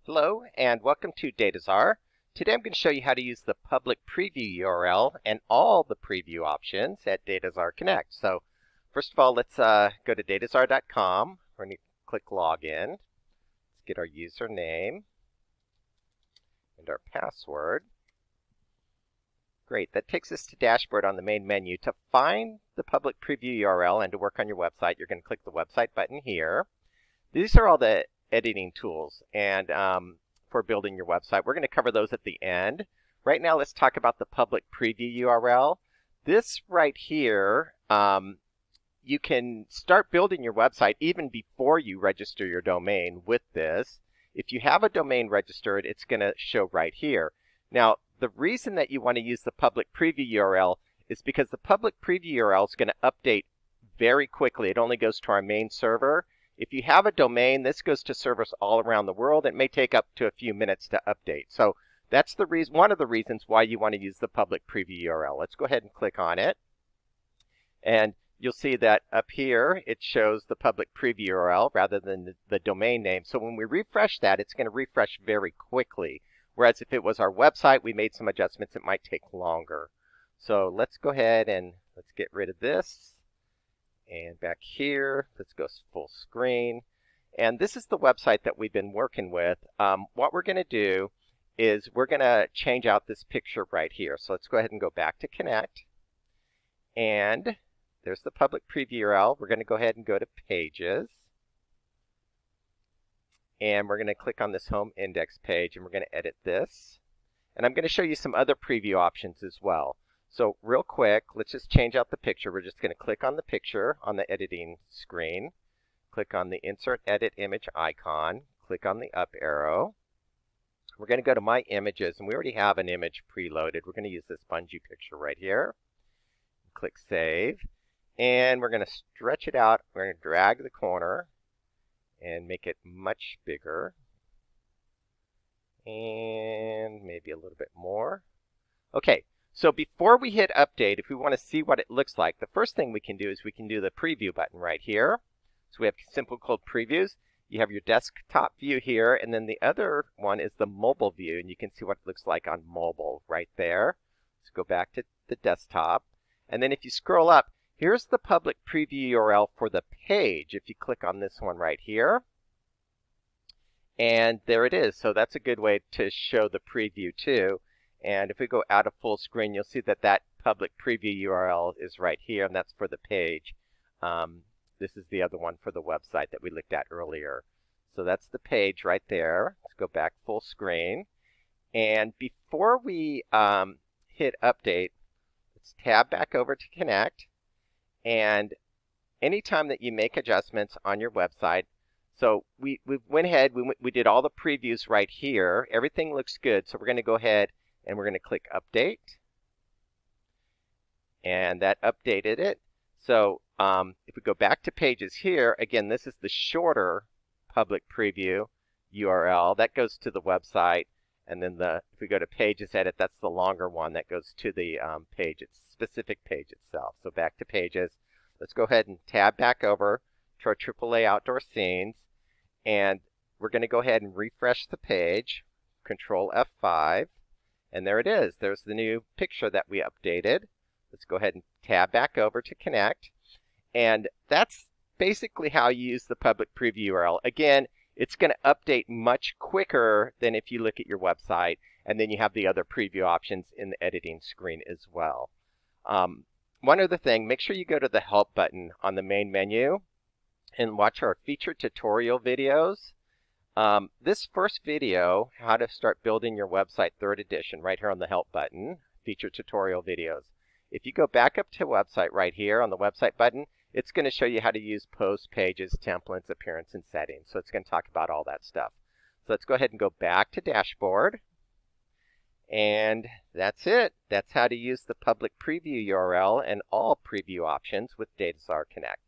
Hello and welcome to Datazar. Today I'm going to show you how to use the public preview URL and all the preview options at Dataczar Connect. So first of all, let's go to Datazar.com. We're going to click Login. Let's get our username and our password. Great, that takes us to Dashboard on the main menu. To find the public preview URL and to work on your website, you're going to click the website button here. These are all the editing tools and for building your website. We're going to cover those at the end. Right now, let's talk about the public preview URL. This right here, you can start building your website even before you register your domain with this. If you have a domain registered, it's going to show right here. Now, the reason that you want to use the public preview URL is because the public preview URL is going to update very quickly. It only goes to our main server. If you have a domain, this goes to servers all around the world. It may take up to a few minutes to update. So that's the reason, one of the reasons why you want to use the public preview URL. Let's go ahead and click on it. And you'll see that up here, it shows the public preview URL rather than the domain name. So when we refresh that, it's going to refresh very quickly. Whereas if it was our website, we made some adjustments, it might take longer. So let's go ahead and let's get rid of this. And back here, let's go full screen. And this is the website that we've been working with. What we're going to do is we're going to change out this picture right here. So let's go ahead and go back to Connect. And there's the public preview URL. We're going to go ahead and go to Pages. And we're going to click on this Home Index page, and we're going to edit this. And I'm going to show you some other preview options as well. So real quick, let's just change out the picture. We're just going to click on the picture on the editing screen. Click on the Insert Edit Image icon. Click on the up arrow. We're going to go to My Images, and we already have an image preloaded. We're going to use this bungee picture right here. Click Save. And we're going to stretch it out. We're going to drag the corner and make it much bigger. And maybe a little bit more. Okay. So before we hit update, if we want to see what it looks like, the first thing we can do is we can do the preview button right here. So we have simple called previews. You have your desktop view here, and then the other one is the mobile view, and you can see what it looks like on mobile right there. Let's go back to the desktop. And then if you scroll up, here's the public preview URL for the page. If you click on this one right here. And there it is. So that's a good way to show the preview too. And if we go out of full screen, you'll see that that public preview URL is right here, and that's for the page. This is the other one for the website that we looked at earlier. So that's the page right there. Let's go back full screen. And before we hit update, let's tab back over to Connect. And anytime that you make adjustments on your website, so we went ahead, we did all the previews right here. Everything looks good, so we're going to go ahead and we're going to click Update. And that updated it. So if we go back to Pages here, again, this is the shorter public preview URL. That goes to the website. And then if we go to Pages Edit, that's the longer one that goes to the specific page itself. So back to Pages. Let's go ahead and tab back over to our AAA Outdoor Scenes. And we're going to go ahead and refresh the page. Control F5. And there it is. There's the new picture that we updated. Let's go ahead and tab back over to Connect. And that's basically how you use the public preview URL. Again, it's going to update much quicker than if you look at your website. And then you have the other preview options in the editing screen as well. One other thing, make sure you go to the Help button on the main menu and watch our featured tutorial videos. This first video, How to Start Building Your Website 3rd edition, right here on the Help button, featured tutorial videos. If you go back up to Website right here on the Website button, it's going to show you how to use posts, pages, templates, appearance, and settings. So it's going to talk about all that stuff. So let's go ahead and go back to Dashboard. And that's it. That's how to use the public preview URL and all preview options with Datazar Connect.